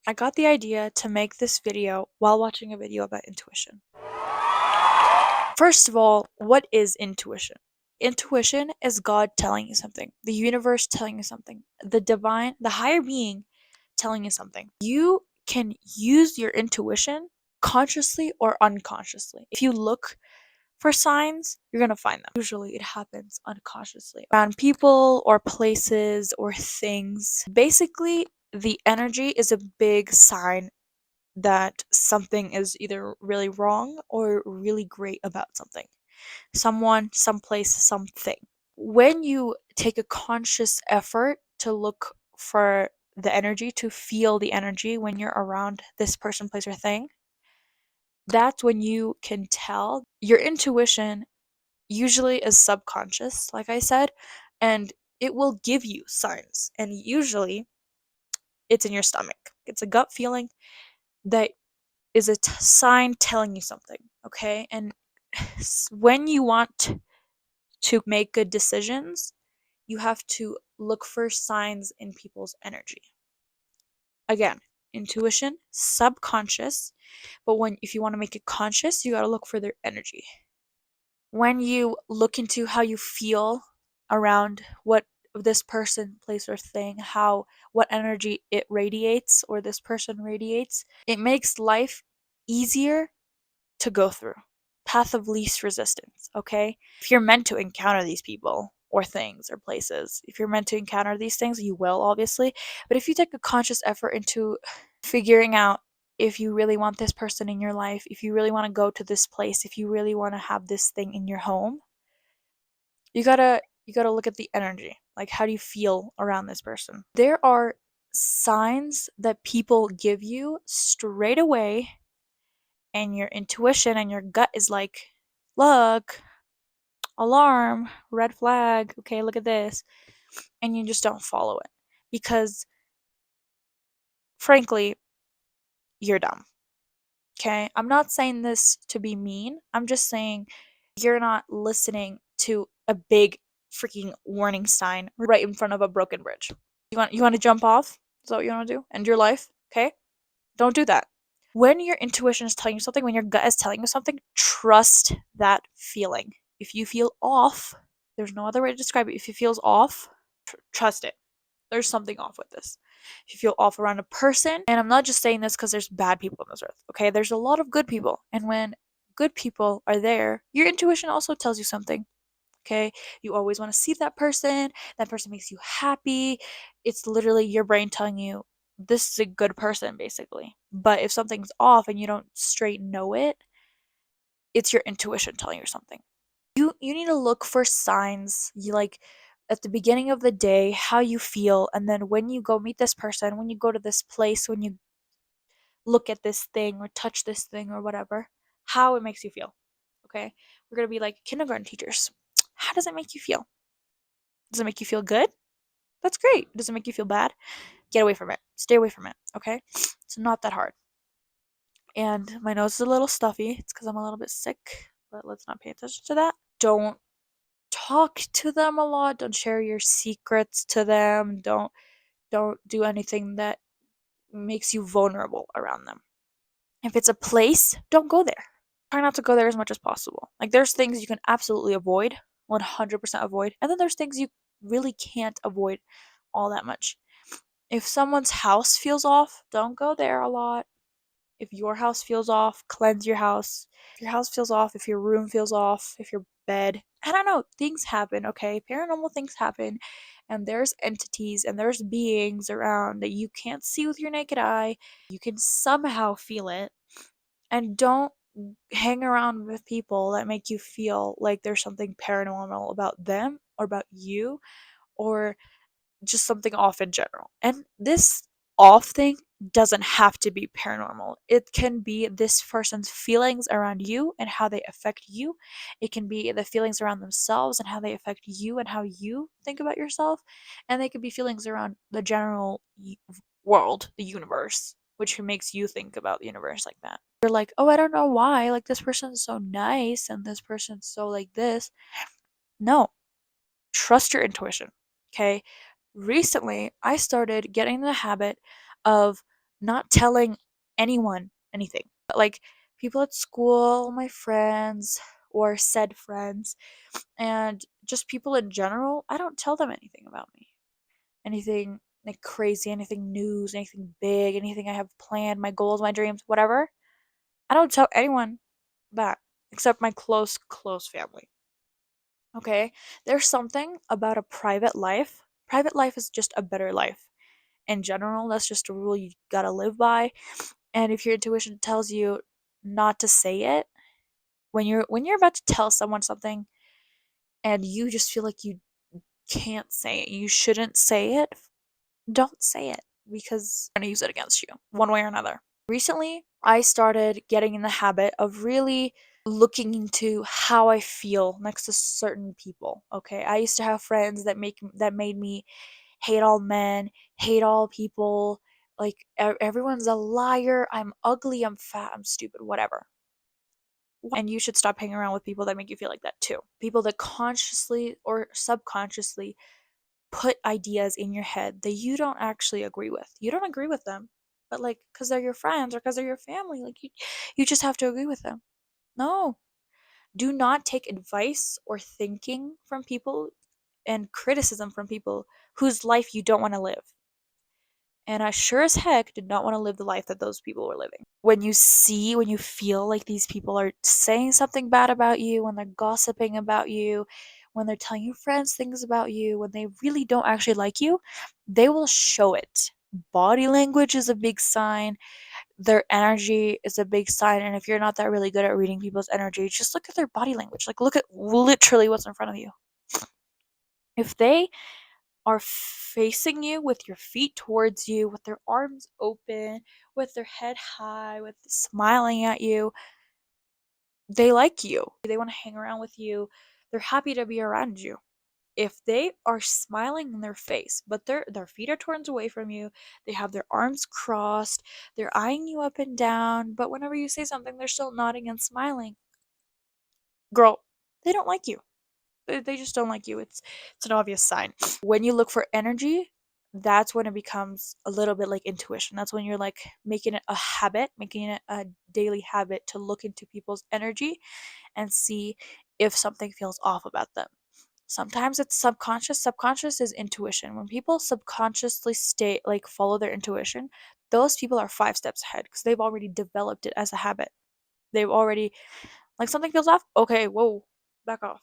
I got the idea to make this video while watching a video about intuition. First of all, what is intuition? Intuition is God telling you something, the universe telling you something, the divine, the higher being telling you something. You can use your intuition consciously or unconsciously. If you look for signs, you're going to find them. Usually it happens unconsciously around people or places or things. Basically, the energy is a big sign that something is either really wrong or really great about something. Someone, someplace, something. When you take a conscious effort to look for the energy, to feel the energy when you're around this person, place, or thing, that's when you can tell. Your intuition usually is subconscious, like I said, and it will give you signs. And usually it's in your stomach. It's a gut feeling that is a sign telling you something, okay? And when you want to make good decisions, you have to look for signs in people's energy. Again, intuition, subconscious, but if you want to make it conscious, you got to look for their energy. When you look into how you feel around what this person, place, or thing, what energy it radiates or this person radiates, it makes life easier to go through. Path of least resistance, okay? If you're meant to encounter these people or things or places, if you're meant to encounter these things, you will, obviously. But if you take a conscious effort into figuring out if you really want this person in your life, if you really want to go to this place, if you really want to have this thing in your home, you gotta look at the energy. Like, how do you feel around this person? There are signs that people give you straight away, and your intuition and your gut is like, look, alarm, red flag, okay, look at this. And you just don't follow it because, frankly, you're dumb. Okay? I'm not saying this to be mean. I'm just saying you're not listening to a big freaking warning sign right in front of a broken bridge. You want to jump off? Is that what you want to do? End your life? Okay? Don't do that. When your intuition is telling you something, when your gut is telling you something, trust that feeling. If you feel off, there's no other way to describe it. If it feels off, trust it. There's something off with this. If you feel off around a person, and I'm not just saying this because there's bad people on this earth, okay? There's a lot of good people. And when good people are there, your intuition also tells you something, okay? You always want to see that person. That person makes you happy. It's literally your brain telling you, this is a good person, basically. But if something's off and you don't straight know it, it's your intuition telling you something. You need to look for signs. You like at the beginning of the day, how you feel, and then when you go meet this person, when you go to this place, when you look at this thing or touch this thing or whatever, how it makes you feel. Okay? We're gonna be like kindergarten teachers. How does it make you feel? Does it make you feel good? That's great. Does it make you feel bad? Get away from it. Stay away from it. Okay? It's not that hard. And my nose is a little stuffy. It's because I'm a little bit sick, but let's not pay attention to that. Don't talk to them a lot. Don't share your secrets to them. Don't do anything that makes you vulnerable around them. If it's a place, don't go there. Try not to go there as much as possible. Like, there's things you can absolutely avoid, 100% avoid, and then there's things you really can't avoid all that much. If someone's house feels off, don't go there a lot. If your house feels off, cleanse your house. If your house feels off, if your room feels off, if your bed, I don't know, things happen, okay? Paranormal things happen, and there's entities and there's beings around that you can't see with your naked eye. You can somehow feel it. And don't hang around with people that make you feel like there's something paranormal about them or about you, or just something off in general. And this off thing doesn't have to be paranormal. It can be this person's feelings around you and how they affect you. It can be the feelings around themselves and how they affect you and how you think about yourself. And they could be feelings around the general world, the universe, which makes you think about the universe like that. You're like, oh, I don't know why. Like, this person's so nice and this person's so like this. No, trust your intuition. Okay? Recently, I started getting in the habit of not telling anyone anything. Like people at school, my friends, or said friends, and just people in general, I don't tell them anything about me. Anything like crazy, anything news, anything big, anything I have planned, my goals, my dreams, whatever. I don't tell anyone that except my close family. Okay? There's something about a private life. Private life is just a better life. In general, that's just a rule you gotta live by. And if your intuition tells you not to say it, when you're about to tell someone something and you just feel like you can't say it, you shouldn't say it, don't say it because they're gonna use it against you one way or another. Recently, I started getting in the habit of really looking into how I feel next to certain people. Okay, I used to have friends that made me hate all men, hate all people. Like everyone's a liar. I'm ugly. I'm fat. I'm stupid. Whatever. And you should stop hanging around with people that make you feel like that too. People that consciously or subconsciously put ideas in your head that you don't actually agree with. You don't agree with them, but like cuz they're your friends or cuz they're your family, like you just have to agree with them. No. Do not take advice or thinking from people and criticism from people whose life you don't want to live. And I sure as heck did not want to live the life that those people were living. When you feel like these people are saying something bad about you, when they're gossiping about you, when they're telling your friends things about you, when they really don't actually like you, they will show it. Body language is a big sign, their energy is a big sign. And if you're not that really good at reading people's energy, just look at their body language. Like, look at literally what's in front of you. If they are facing you with your feet towards you, with their arms open, with their head high, with smiling at you, they like you. They want to hang around with you. They're happy to be around you. If they are smiling in their face, but their feet are turned away from you, they have their arms crossed, they're eyeing you up and down, but whenever you say something, they're still nodding and smiling. Girl, they don't like you. They just don't like you. It's an obvious sign. When you look for energy, that's when it becomes a little bit like intuition. That's when you're like making it a habit, making it a daily habit to look into people's energy and see if something feels off about them. Sometimes it's subconscious. Subconscious is intuition. When people subconsciously follow their intuition, those people are 5 steps ahead because they've already developed it as a habit. They've already, like, something feels off. Okay, whoa, back off.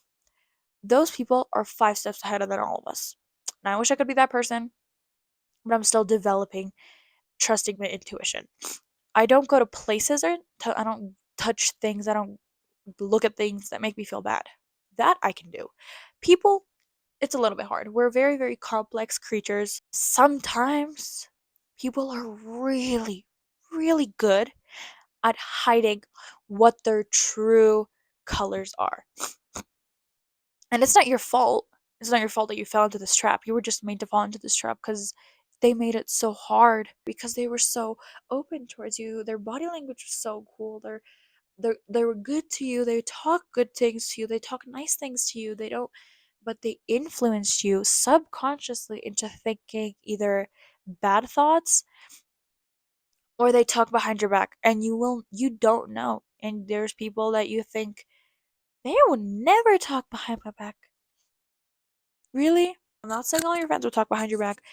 Those people are 5 steps ahead of than all of us. And I wish I could be that person, but I'm still developing, trusting my intuition. I don't go to places I don't touch things. I don't look at things that make me feel bad. That I can do. People, it's a little bit hard. We're very, very complex creatures. Sometimes people are really, really good at hiding what their true colors are. And it's not your fault. It's not your fault that you fell into this trap. You were just made to fall into this trap because they made it so hard because they were so open towards you. Their body language was so cool. They were good to you. They talk good things to you. They talk nice things to you. They don't, but they influenced you subconsciously into thinking either bad thoughts or they talk behind your back and you don't know. And there's people that you think they will never talk behind my back. Really? I'm not saying all your friends will talk behind your back,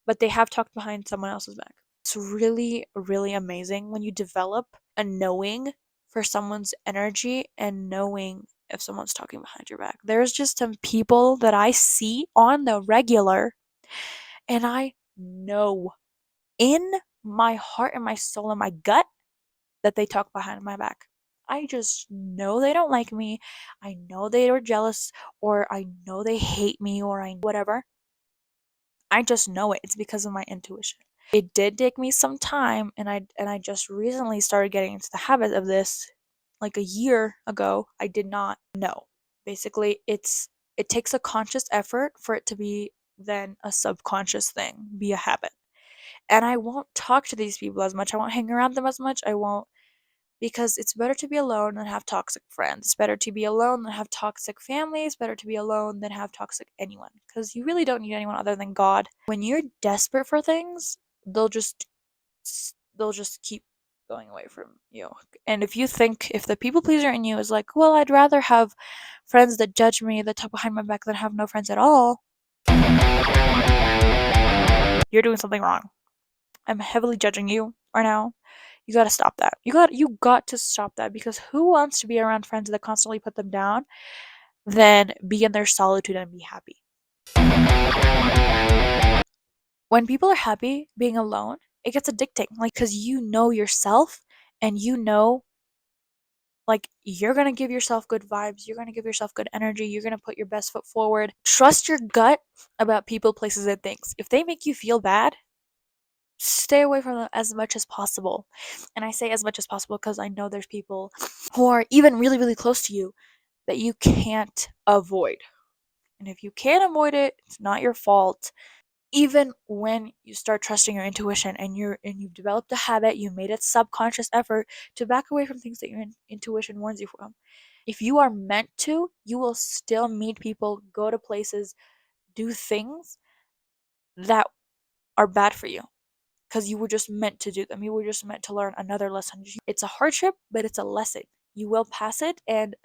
but they have talked behind someone else's back. It's really, really amazing when you develop a knowing for someone's energy and knowing if someone's talking behind your back. There's just some people that I see on the regular, and I know in my heart and my soul and my gut that they talk behind my back. I just know they don't like me. I know they are jealous, or I know they hate me, or I whatever. I just know it. It's because of my intuition. It did take me some time, and I just recently started getting into the habit of this. Like a year ago, I did not know. Basically, it takes a conscious effort for it to be then a subconscious thing, be a habit. And I won't talk to these people as much. I won't hang around them as much. I won't, because it's better to be alone than have toxic friends. It's better to be alone than have toxic families. Better to be alone than have toxic anyone, because you really don't need anyone other than God. When you're desperate for things, they'll just they'll just keep going away from you. And if the people pleaser in you is like, well, I'd rather have friends that judge me, that talk behind my back, than have no friends at all, you're doing something wrong. I'm heavily judging you right now. You gotta stop that. You got to stop that, because who wants to be around friends that constantly put them down than be in their solitude and be happy? When people are happy being alone, it gets addicting. Like, because you know yourself, and you know, like, you're gonna give yourself good vibes, you're gonna give yourself good energy, you're gonna put your best foot forward. Trust your gut about people, places, and things. If they make you feel bad, stay away from them as much as possible. And I say as much as possible because I know there's people who are even really, really close to you that you can't avoid. And if you can't avoid it, it's not your fault. Even when you start trusting your intuition, and you've developed a habit, you made a subconscious effort to back away from things that your intuition warns you from. If you are meant to, you will still meet people, go to places, do things that are bad for you, because you were just meant to do them. You were just meant to learn another lesson. It's a hardship, but it's a lesson. You will pass it, and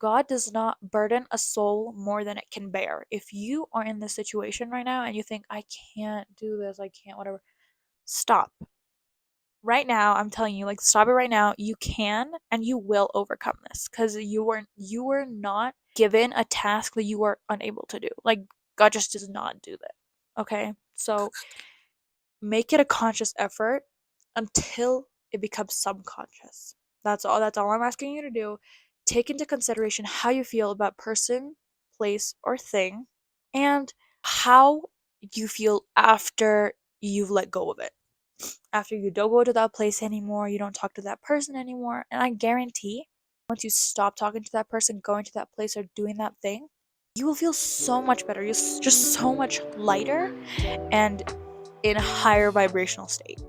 God does not burden a soul more than it can bear. If you are in this situation right now and you think, I can't do this, I can't, whatever, stop. Right now, I'm telling you, like, stop it right now. You can and you will overcome this, because you were not given a task that you were unable to do. Like, God just does not do that. Okay? So make it a conscious effort until it becomes subconscious. That's all I'm asking you to do. Take into consideration how you feel about person, place, or thing, and how you feel after you've let go of it. After you don't go to that place anymore, you don't talk to that person anymore, and I guarantee once you stop talking to that person, going to that place, or doing that thing, you will feel so much better. You're just so much lighter and in a higher vibrational state.